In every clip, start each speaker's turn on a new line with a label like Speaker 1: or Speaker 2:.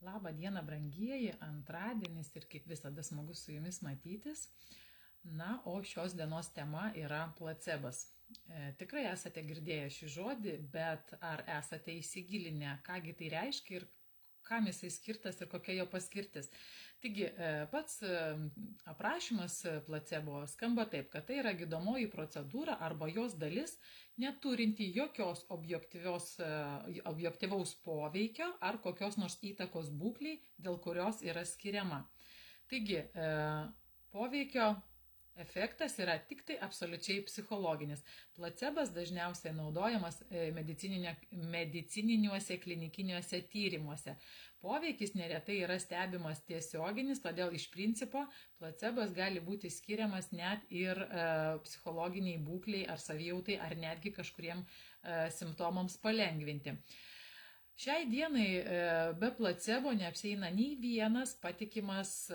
Speaker 1: Labą dieną, brangieji, antradienis ir kaip visada smagu su jumis matytis. Na, o šios dienos tema yra placebas. Tikrai esate girdėję šį žodį, bet ar esate įsigilinę, kągi tai reiškia ir kam jisai skirtas ir kokia jo paskirtis. Taigi, pats aprašymas placebo skamba taip, kad tai yra gydomoji procedūra arba jos dalis, neturinti jokios objektyvaus poveikio ar kokios nors įtakos būkliai, dėl kurios yra skiriama. Taigi, poveikio efektas yra tik tai absoliučiai psichologinis. Placebas dažniausiai naudojamas medicininiuose klinikiniuose tyrimuose. Poveikis neretai yra stebimas tiesioginis, todėl iš principo placebas gali būti skiriamas net ir psichologiniai būkliai ar savijautai ar netgi kažkuriem simptomams palengvinti. Šiai dienai be placebo neapsieina nei vienas patikimas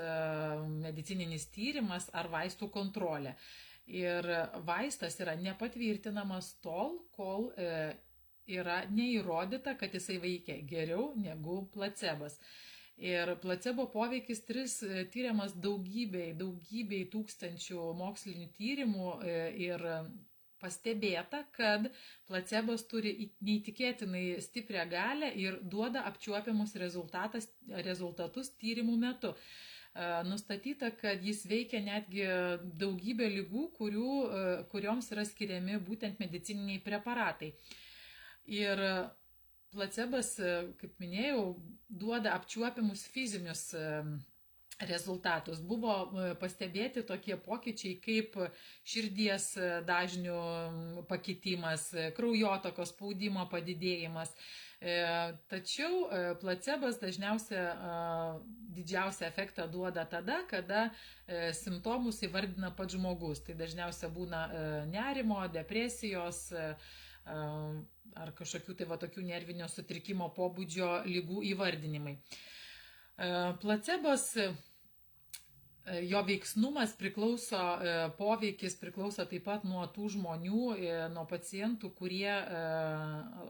Speaker 1: medicininis tyrimas ar vaistų kontrolė. Ir vaistas yra nepatvirtinamas tol, kol yra neįrodyta, kad jisai veikia geriau negu placebas. Ir placebo poveikis tyriamas daugybei tūkstančių mokslinių tyrimų ir pastebėta, kad placebas turi neįtikėtinai stiprią galią ir duoda apčiuopiamus rezultatus tyrimų metu. Nustatyta, kad jis veikia netgi daugybę ligų, kurioms yra skiriami būtent medicininiai preparatai. Ir placebas, kaip minėjau, duoda apčiuopiamus fizinius rezultatus. Buvo pastebėti tokie pokyčiai kaip širdies dažnių pakitimas, kraujotakos spaudimo padidėjimas. Tačiau placebas didžiausią efektą duoda tada, kada simptomus įvardina pats žmogus. Tai dažniausiai būna nerimo, depresijos ar kažkokių tokių nervinio sutrikimo pobūdžio ligų įvardinimai. Placebas, jo veiksnumas poveikis priklauso taip pat nuo tų žmonių, nuo pacientų, kurie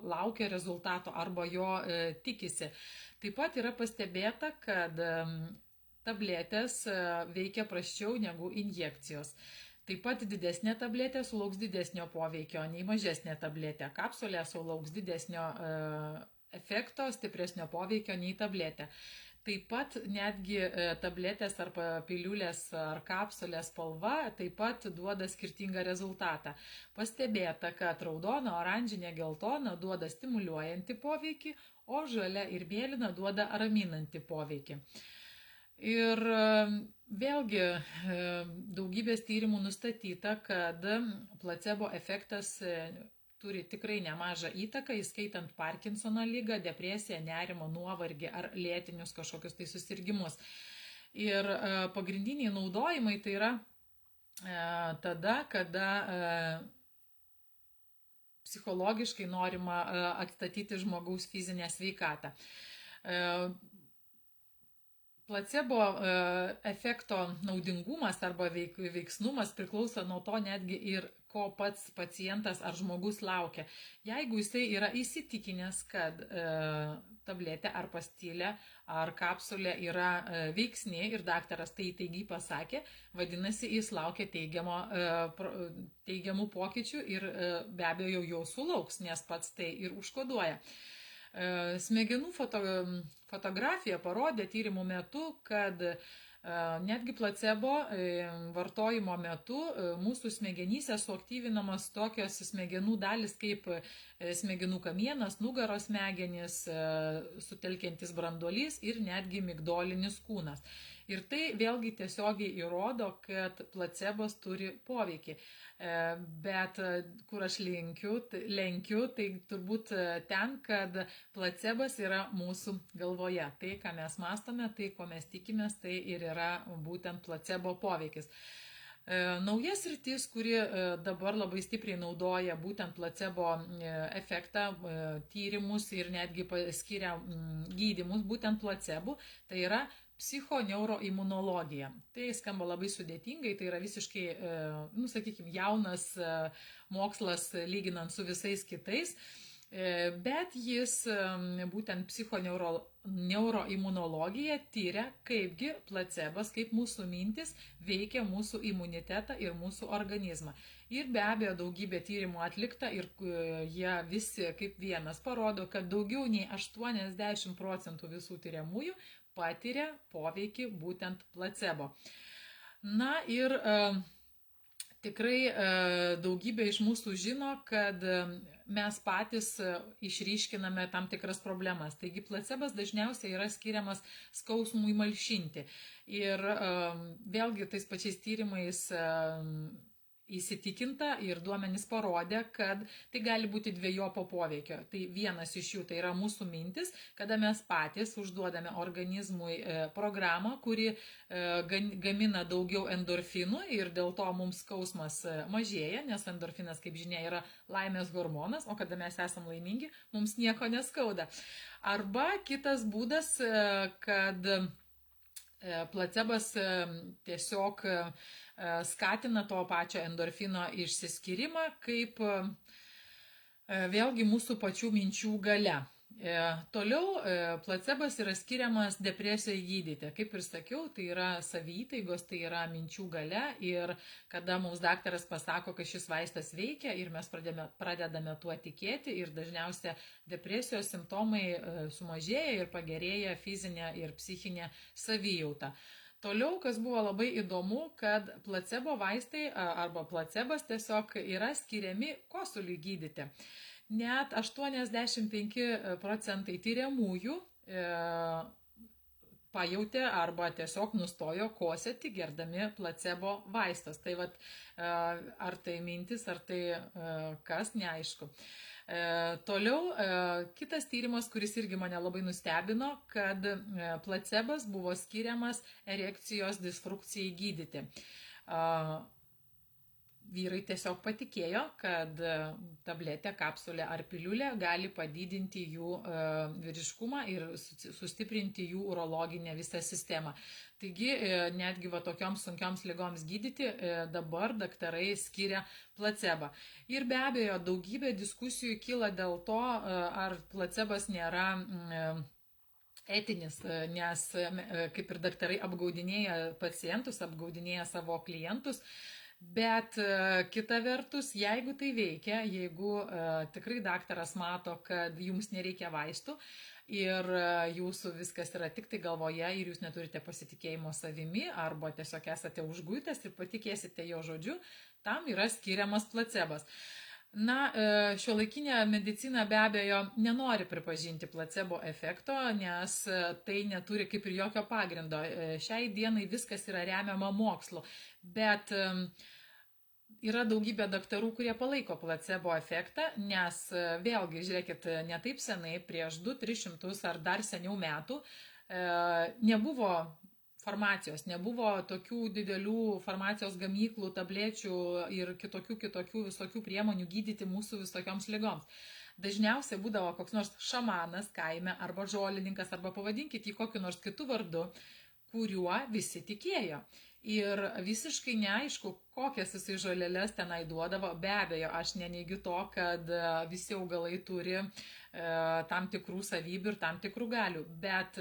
Speaker 1: laukia rezultato arba jo tikisi. Taip pat yra pastebėta, kad tabletės veikia prasčiau negu injekcijos. Taip pat didesnė tabletė sulauks didesnio poveikio nei mažesnė tabletė. Kapsulė sulauks didesnio efekto, stipresnio poveikio nei tabletė. Taip pat netgi tabletės ar piliulės ar kapsulės spalva taip pat duoda skirtingą rezultatą. Pastebėta, kad raudona, oranžinė, geltona duoda stimuliuojantį poveikį, o žalia ir mėlyna duoda raminantį poveikį. Ir vėlgi daugybės tyrimų nustatyta, kad placebo efektas turi tikrai nemažą įtaką, įskaitant Parkinsono ligą, depresiją, nerimo, nuovargį ar lėtinius kažkokius tai susirgimus. Ir pagrindiniai naudojimai tai yra tada, kada psichologiškai norima atstatyti žmogaus fizinę sveikatą. Placebo efekto naudingumas arba veiksnumas priklauso nuo to netgi ir ko pats pacientas ar žmogus laukia. Jeigu jisai yra įsitikinęs, kad tabletė ar pastilė ar kapsulė yra veiksni ir daktaras tai įtaigiai pasakė, vadinasi, jis laukia teigiamų pokyčių ir be abejo jau sulauks, nes pats tai ir užkoduoja. Smegenų fotografija parodė tyrimų metu, kad netgi placebo vartojimo metu mūsų smegenyse suaktyvinamos tokios smegenų dalis kaip smegenų kamienas, nugaros smegenys, sutelkiantis branduolys ir netgi migdolinis kūnas. Ir tai vėlgi tiesiogiai įrodo, kad placebas turi poveikį. Bet kur aš lenkiu, tai turbūt ten, kad placebas yra mūsų galvoje. Tai, ką mes mąstome, tai, ko mes tikimės, tai ir yra būtent placebo poveikis. Nauja sritis, kuri dabar labai stipriai naudoja būtent placebo efektą, tyrimus ir netgi skiria gydymus būtent placebo, tai yra psichoneuroimunologija. Tai skamba labai sudėtingai, tai yra visiškai, sakykime, jaunas mokslas lyginant su visais kitais. Bet jis būtent neuroimunologija tyria, kaipgi placebas, kaip mūsų mintis veikia mūsų imunitetą ir mūsų organizmą. Ir be abejo daugybė tyrimų atlikta ir jie visi kaip vienas parodo, kad daugiau nei 80% visų tyriamųjų patiria poveikį būtent placebo. Na ir tikrai daugybė iš mūsų žino, kad mes patys išryškiname tam tikras problemas. Taigi placebas dažniausiai yra skiriamas skausmui malšinti. Ir vėlgi tais pačiais tyrimais įsitikinta ir duomenys parodė, kad tai gali būti dviejopo poveikio. Tai vienas iš jų tai yra mūsų mintis, kada mes patys užduodame organizmui programą, kuri gamina daugiau endorfinų ir dėl to mums skausmas mažėja, nes endorfinas, kaip žinia, yra laimės hormonas, o kada mes esam laimingi, mums nieko neskauda. Arba kitas būdas, kad placebas tiesiog skatina to pačio endorfino išsiskyrimą, kaip vėlgi mūsų pačių minčių galia. Toliau placebas yra skiriamas depresijai gydyti. Kaip ir sakiau, tai yra saviįtaigos, tai yra minčių galia ir kada mums daktaras pasako, kad šis vaistas veikia ir mes pradedame tuo tikėti ir dažniausiai depresijos simptomai sumažėja ir pagerėja fizinė ir psichinė savijauta. Toliau, kas buvo labai įdomu, kad placebo vaistai arba placebas tiesiog yra skiriami kosuliui gydyti. Net 85% tyriamųjų pajautė arba tiesiog nustojo kosėti gerdami placebo vaistas. Tai vat, ar tai mintis, ar tai kas, neaišku. Toliau kitas tyrimas, kuris irgi mane labai nustebino, kad placebas buvo skiriamas erekcijos disfunkcijai gydyti. Vyrai tiesiog patikėjo, kad tabletė, kapsulė ar piliulė gali padidinti jų vyriškumą ir sustiprinti jų urologinę visą sistemą. Taigi, netgi va tokioms sunkioms ligoms gydyti dabar daktarai skiria placebą. Ir be abejo, daugybė diskusijų kyla dėl to, ar placebas nėra etinis, nes kaip ir daktarai apgaudinėja pacientus, apgaudinėja savo klientus. Bet kita vertus, jeigu tai veikia, jeigu tikrai daktaras mato, kad jums nereikia vaistų ir jūsų viskas yra tik tai galvoje ir jūs neturite pasitikėjimo savimi arba tiesiog esate užguitas ir patikėsite jo žodžiu, tam yra skiriamas placebas. Na, šiuolaikinė medicina be abejo nenori pripažinti placebo efekto, nes tai neturi kaip ir jokio pagrindo. Šiai dienai viskas yra remiama mokslu, bet yra daugybė daktarų, kurie palaiko placebo efektą, nes vėlgi, žiūrėkit, ne taip senai, prieš 200-300 ar dar seniau metų, nebuvo farmacijos, nebuvo tokių didelių farmacijos gamyklų, tablečių ir kitokių visokių priemonių gydyti mūsų visokioms ligoms. Dažniausiai būdavo koks nors šamanas kaime arba žolininkas arba pavadinkit jį kokiu nors kitu vardu, kuriuo visi tikėjo. Ir visiškai neaišku, kokias jisai žolelės tenai duodavo. Be abejo, aš neneigiu to, kad visi augalai turi tam tikrų savybių ir tam tikrų galių. Bet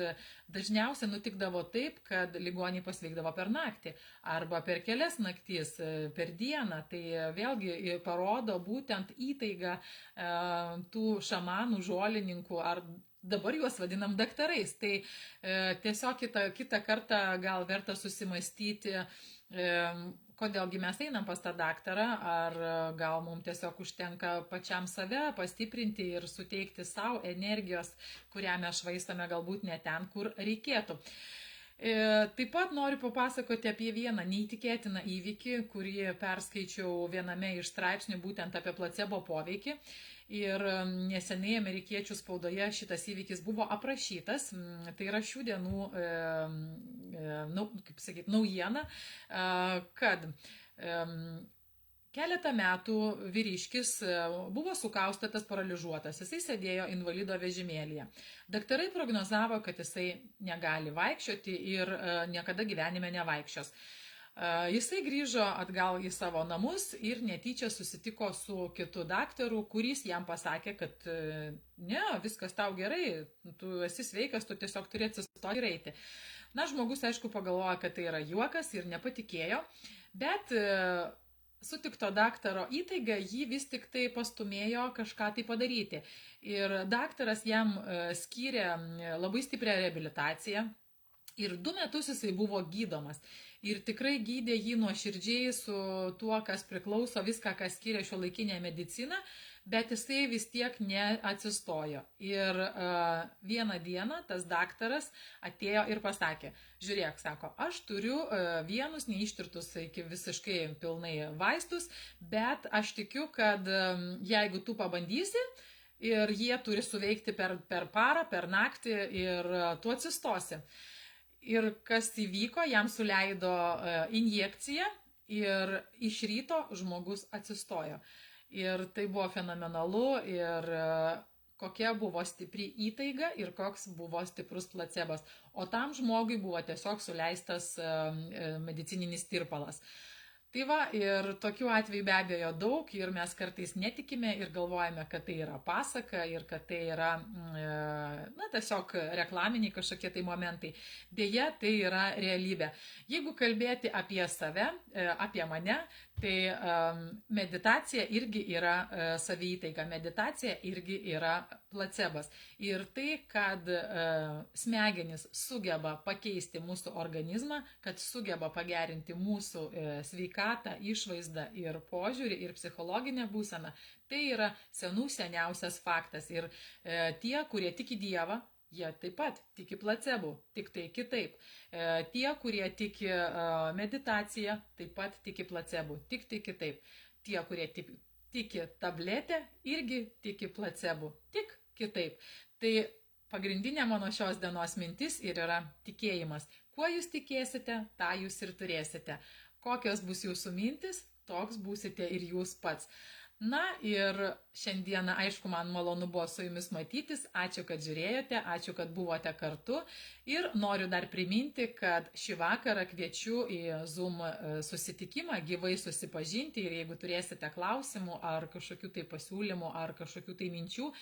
Speaker 1: dažniausiai nutikdavo taip, kad ligoniai pasveikdavo per naktį arba per kelias naktis, per dieną. Tai vėlgi parodo būtent įtaigą tų šamanų, žolininkų ar dabar juos vadinam daktarais. Tai tiesiog kitą kartą gal verta susimastyti, kodėlgi mes einam pas tą daktarą, ar gal mums tiesiog užtenka pačiam save pastiprinti ir suteikti savo energijos, kurią mes švaistame galbūt ne ten, kur reikėtų. Taip pat noriu papasakoti apie vieną neįtikėtiną įvykį, kurį perskaičiau viename iš straipsnių būtent apie placebo poveikį. Ir neseniai amerikiečių spaudoje šitas įvykis buvo aprašytas. Tai yra šių dienų naujiena, kad keletą metų vyriškis buvo sukaustytas, paralyžiuotas. Jisai sėdėjo invalido vežimėlyje. Daktarai prognozavo, kad jisai negali vaikščioti ir niekada gyvenime nevaikščios. Jisai grįžo atgal į savo namus ir netyčia susitiko su kitu daktaru, kuris jam pasakė, kad ne, viskas tau gerai, tu esi sveikas, tu tiesiog turi atsistoti ir eiti. Na, žmogus, aišku, pagalvoja, kad tai yra juokas ir nepatikėjo, bet sutikto daktaro įtaiga jį vis tik tai pastumėjo kažką tai padaryti. Ir daktaras jam skyrė labai stiprią reabilitaciją. Ir 2 metus jisai buvo gydomas. Ir tikrai gydė jį nuoširdžiai su tuo, kas priklauso, viską, kas skiria šiuolaikinė medicina, bet jisai vis tiek neatsistojo. Ir vieną dieną tas daktaras atėjo ir pasakė, žiūrėk, sako, aš turiu vienus neištirtus iki visiškai pilnai vaistus, bet aš tikiu, kad jeigu tu pabandysi, ir jie turi suveikti per parą, per naktį ir tu atsistosi. Ir kas įvyko, jam suleido injekciją ir iš ryto žmogus atsistojo. Ir tai buvo fenomenalu ir kokia buvo stipri įtaiga ir koks buvo stiprus placebas. O tam žmogui buvo tiesiog suleistas medicininis tirpalas. Tai va, ir tokių atvejų be abejo daug ir mes kartais netikime ir galvojame, kad tai yra pasaka ir kad tai yra, na, tiesiog reklaminiai kažkokie tai momentai. Deja, tai yra realybė. Jeigu kalbėti apie save, apie mane, tai meditacija irgi yra saviįtaiga, meditacija irgi yra placebas. Ir tai, kad smegenys sugeba pakeisti mūsų organizmą, kad sugeba pagerinti mūsų sveikatą, išvaizdą ir požiūrį ir psichologinę būseną, tai yra seniausias faktas. Ir tie, kurie tiki Dievą, jie taip pat tiki placebų, tik tai kitaip. Tie, kurie tiki meditaciją, taip pat tiki placebų, tik tai kitaip. Tie, kurie tiki tabletę, irgi tiki placebų, tik kitaip. Tai pagrindinė mano šios dienos mintis ir yra tikėjimas. Kuo jūs tikėsite, tą jūs ir turėsite. Kokios bus jūsų mintis, toks būsite ir jūs pats. Na ir šiandieną, aišku, man malonu buvo su jumis matytis. Ačiū, kad žiūrėjote, ačiū, kad buvote kartu. Ir noriu dar priminti, kad šį vakarą kviečiu į Zoom susitikimą, gyvai susipažinti. Ir jeigu turėsite klausimų ar kažkokių tai pasiūlymų ar kažkokių tai minčių,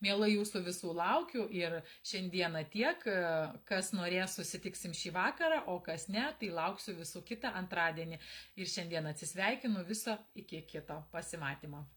Speaker 1: mielai jūsų visų laukiu. Ir šiandieną tiek, kas norės susitiksim šį vakarą, o kas ne, tai lauksiu visų kitą antradienį. Ir šiandien atsisveikinu, viso iki kito pasimatymo.